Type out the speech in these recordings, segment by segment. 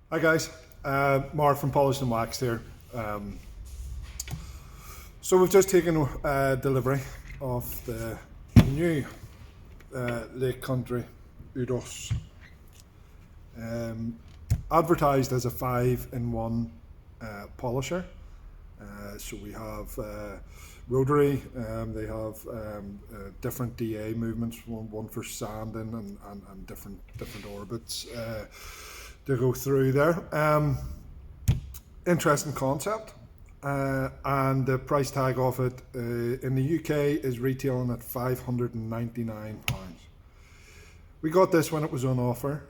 Hi guys, Mark from Polished and Waxed here. So we've just taken delivery of the new Lake Country Udos, advertised as a 5-in-1 polisher. So we have rotary, they have different DA movements, one for sanding and different orbits to go through there. Interesting concept, and the price tag of it in the UK is retailing at £599. We got this when it was on offer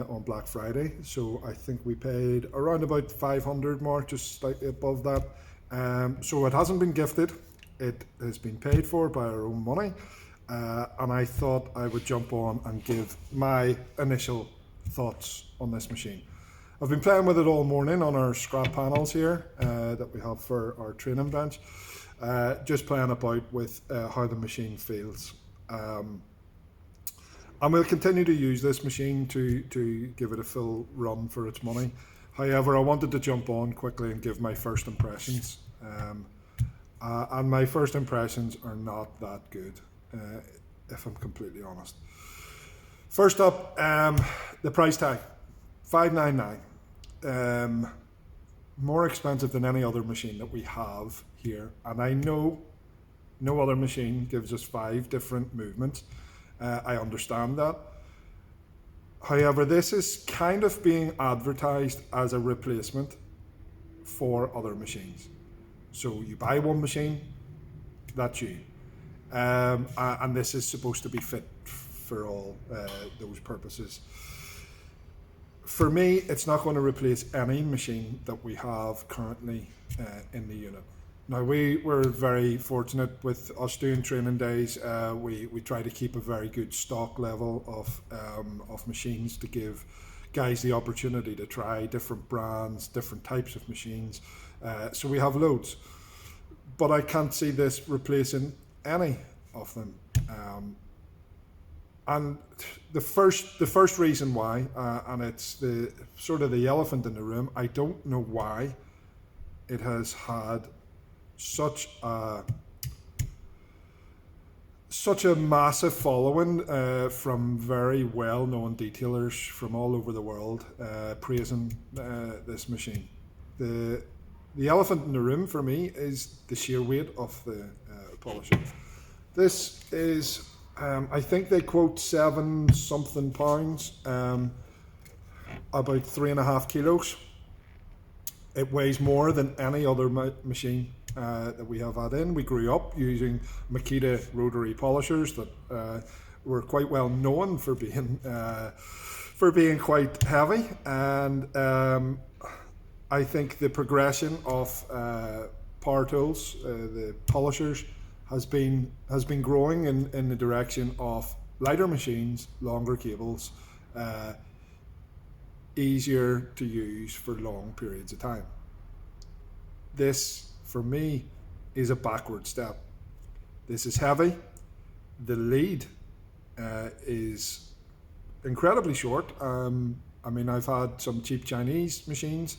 on Black Friday, so I think we paid around about 500 mark, just slightly above that. So it hasn't been gifted, it has been paid for by our own money, and I thought I would jump on and give my initial thoughts on this machine. I've been playing with it all morning on our scrap panels here that we have for our training bench, just playing about with how the machine feels. And we'll continue to use this machine to give it a full run for its money. However, I wanted to jump on quickly and give my first impressions. And my first impressions are not that good, if I'm completely honest. First up, the price tag, $599. More expensive than any other machine that we have here. And I know no other machine gives us 5 different movements. I understand that. However, this is kind of being advertised as a replacement for other machines. So you buy one machine, that's you. And this is supposed to be fit for all those purposes. For me, it's not going to replace any machine that we have currently in the unit. Now, we were very fortunate with us doing training days. We try to keep a very good stock level of machines to give guys the opportunity to try different brands, different types of machines. So we have loads. But I can't see this replacing any of them. And the first reason why, and it's the sort of the elephant in the room, I don't know why it has had such a massive following from very well-known detailers from all over the world praising this machine. The elephant in the room for me is the sheer weight of the polisher. This is, I think they quote 7 something pounds, about 3.5 kilos. It weighs more than any other machine that we have had in. We grew up using Makita rotary polishers that were quite well known for being quite heavy, and I think the progression of power tools, the polishers, has been growing in the direction of lighter machines, longer cables, easier to use for long periods of time. This, for me, is a backward step. This is heavy. The lead is incredibly short. I mean, I've had some cheap Chinese machines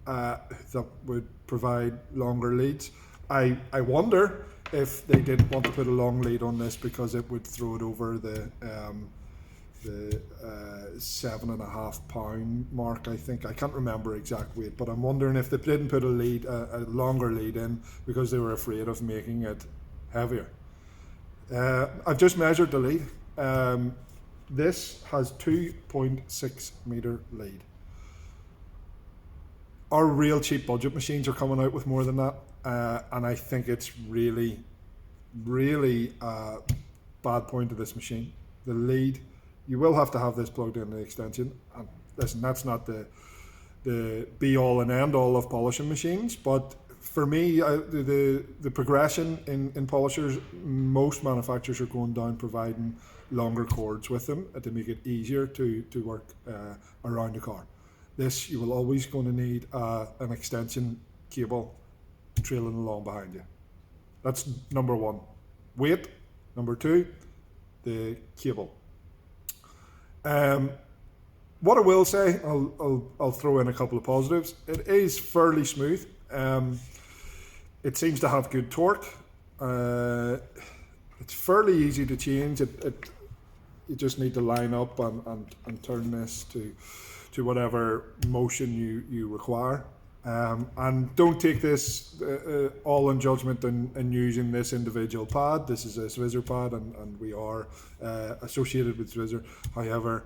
that would provide longer leads. I wonder if they didn't want to put a long lead on this because it would throw it over the 7.5 pound mark. I think, I can't remember exact weight, but I'm wondering if they didn't put a longer lead in because they were afraid of making it heavier. I've just measured the lead. This has 2.6 meter lead. Our real cheap budget machines are coming out with more than that, and I think it's really a bad point of this machine. The lead, you will have to have this plugged in the extension. And listen, that's not the be all and end all of polishing machines, but for me, the progression in polishers, most manufacturers are going down providing longer cords with them to make it easier to work around the car. This, you will always going to need an extension cable trailing along behind you. That's number 1. Weight. Number 2, the cable. What I will say, I'll throw in a couple of positives. It is fairly smooth. It seems to have good torque. It's fairly easy to change. You just need to line up and turn this to whatever motion you require. And don't take this all in judgment in using this individual pad. This is a Svizzer pad, and we are associated with Svizzer. However,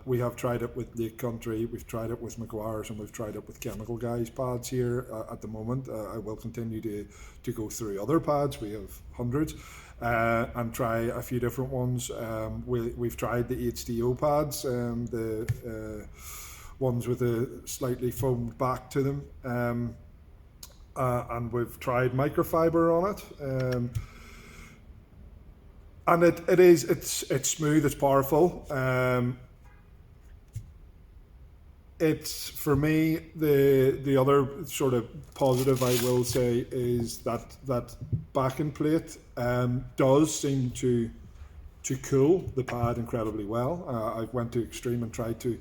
we have tried it with Lake Country, we've tried it with McGuire's, and we've tried it with Chemical Guys pads here at the moment. I will continue to go through other pads. We have hundreds. And try a few different ones. We've tried the HDO pads, the ones with a slightly foamed back to them, and we've tried microfiber on it, and it's smooth, it's powerful. It's, for me, the other sort of positive I will say is that backing plate does seem to cool the pad incredibly well. I went to extreme and tried to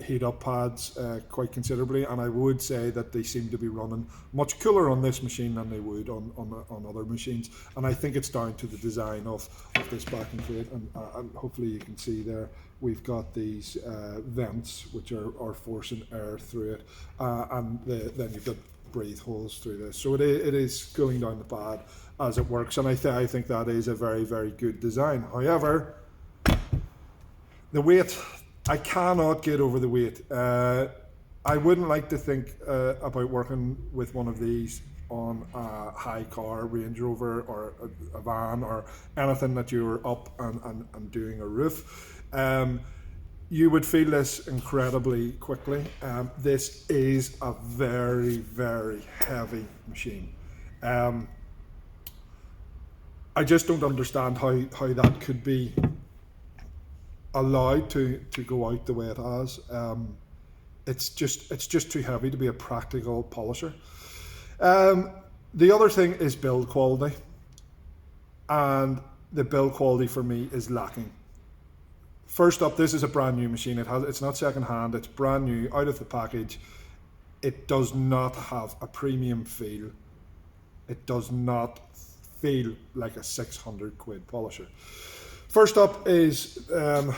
heat up pads quite considerably, and I would say that they seem to be running much cooler on this machine than they would on other machines, and I think it's down to the design of this backing plate, and hopefully you can see there we've got these vents which are forcing air through it, and then you've got breathe holes through this, so it is cooling down the pad as it works, and I think that is a very, very good design. However, the weight, I cannot get over the weight. I wouldn't like to think about working with one of these on a high car, Range Rover or a van or anything that you're up and doing a roof. You would feel this incredibly quickly. This is a very, very heavy machine. I just don't understand how that could be allowed to go out the way it has. It's just too heavy to be a practical polisher. The other thing is build quality, and the build quality for me is lacking. First up, this is a brand new machine. It's not second hand, it's brand new out of the package. It does not have a premium feel. It does not feel like a 600 quid polisher. First up is, I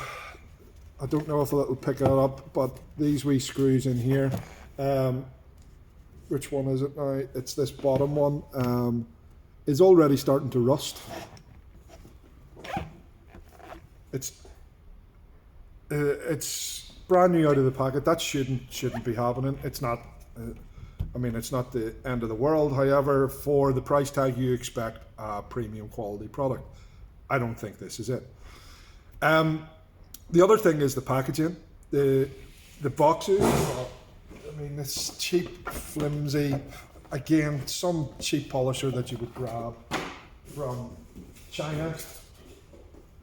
don't know if it'll pick it up, but these wee screws in here. Which one is it now? It's this bottom one. Is already starting to rust. It's brand new out of the packet. That shouldn't be happening. It's not. I mean, it's not the end of the world. However, for the price tag, you expect a premium quality product. I don't think this is it. The other thing is the packaging. The boxes. I mean, it's cheap, flimsy. Again, some cheap polisher that you would grab from China.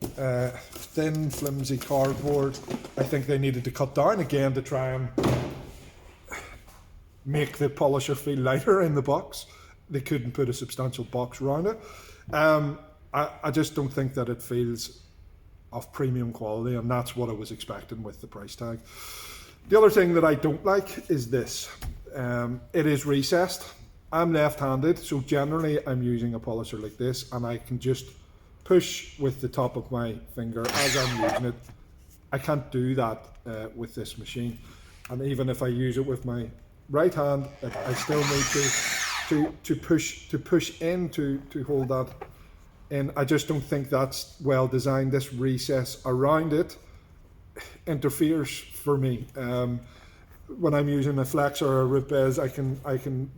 Thin, flimsy cardboard. I think they needed to cut down again to try and make the polisher feel lighter in the box. They couldn't put a substantial box around it. I just don't think that it feels of premium quality, and that's what I was expecting with the price tag. The other thing that I don't like is this. It is recessed. I'm left-handed, so generally I'm using a polisher like this, and I can just push with the top of my finger as I'm using it. I can't do that with this machine, and even if I use it with my right hand, I still need to push in to hold that in. I just don't think that's well designed. This recess around it interferes for me. When I'm using a flex or a root base, I can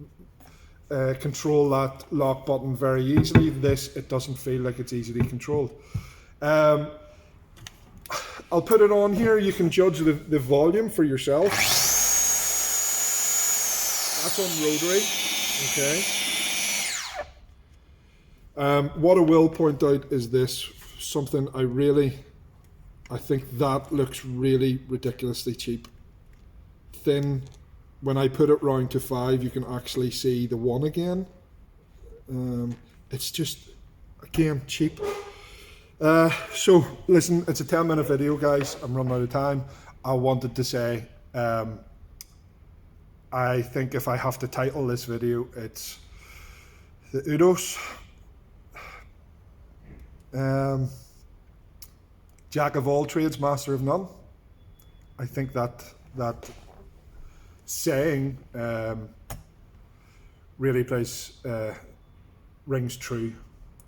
control that lock button very easily. This, it doesn't feel like it's easily controlled. I'll put it on here. You can judge the volume for yourself. That's on rotary. Okay. What I will point out is this, something I think that looks really ridiculously cheap. Thin. When I put it round to 5, you can actually see the 1 again. It's just, again, cheap. So listen, it's a 10-minute video, guys. I'm running out of time. I wanted to say, I think if I have to title this video, it's the Udos. Jack of all trades, master of none. I think that saying really rings true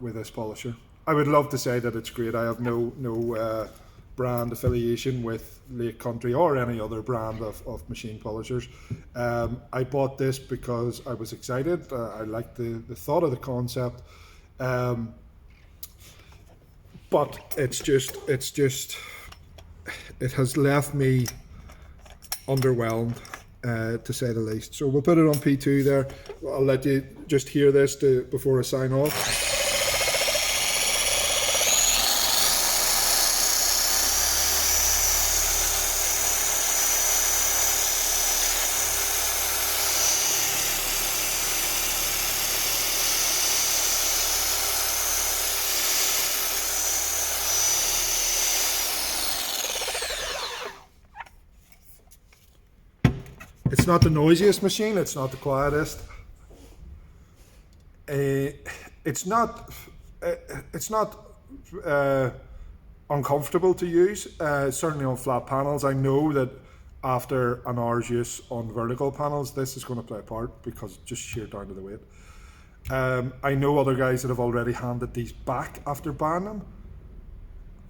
with this polisher. I would love to say that it's great. I have no brand affiliation with Lake Country or any other brand of machine polishers. I bought this because I was excited. I liked the thought of the concept. But it has left me underwhelmed, to say the least. So we'll put it on P2 there. I'll let you just hear this before I sign off. It's not the noisiest machine, it's not the quietest. It's not uncomfortable to use, certainly on flat panels. I know that after an hour's use on vertical panels, this is going to play a part because just sheer down to the weight. I know other guys that have already handed these back after buying them.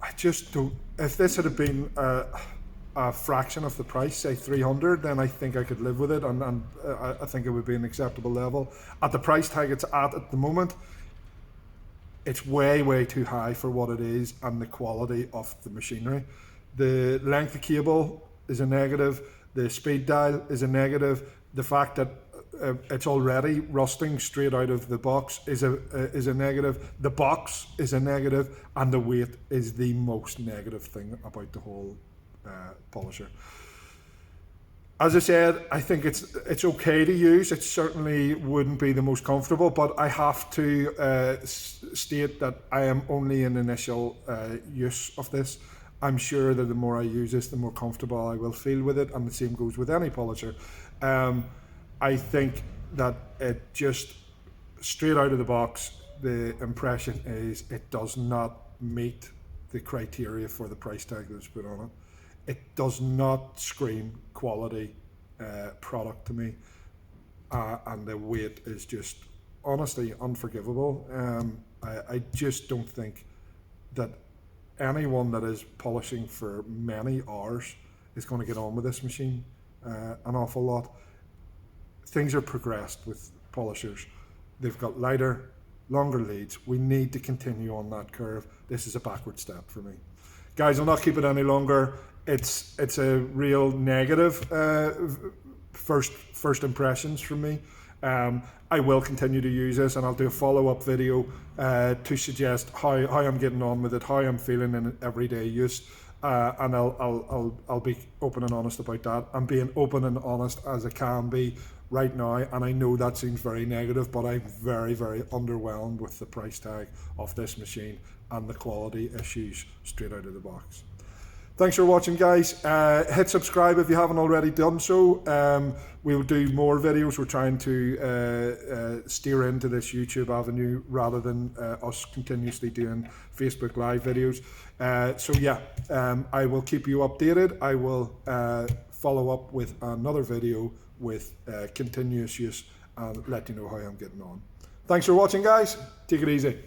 I just don't. If this had been a fraction of the price, say 300, then I think I could live with it, and I think it would be an acceptable level. At the price tag it's at the moment, it's way too high for what it is and the quality of the machinery. The length of cable is a negative, the speed dial is a negative, the fact that it's already rusting straight out of the box is a negative, the box is a negative, and the weight is the most negative thing about the whole polisher. As I said, I think it's okay to use. It certainly wouldn't be the most comfortable, but I have to state that I am only in initial use of this. I'm sure that the more I use this, the more comfortable I will feel with it, and the same goes with any polisher. I think that it just, straight out of the box, the impression is it does not meet the criteria for the price tag that's put on it. It does not scream quality product to me, and the weight is just honestly unforgivable. I just don't think that anyone that is polishing for many hours is going to get on with this machine an awful lot. Things are progressed with polishers. They've got lighter, longer leads. We need to continue on that curve. This is a backward step for me. Guys, I'll not keep it any longer. It's a real negative first impressions from me. I will continue to use this, and I'll do a follow-up video to suggest how I'm getting on with it, how I'm feeling in everyday use, and I'll be open and honest about that. I'm being open and honest as I can be right now, and I know that seems very negative, but I'm very underwhelmed with the price tag of this machine and the quality issues straight out of the box. Thanks for watching, guys. Hit subscribe if you haven't already done so. We'll do more videos. We're trying to steer into this YouTube avenue rather than us continuously doing Facebook Live videos. So yeah, I will keep you updated. I will follow up with another video with continuous use and let you know how I'm getting on. Thanks for watching, guys. Take it easy.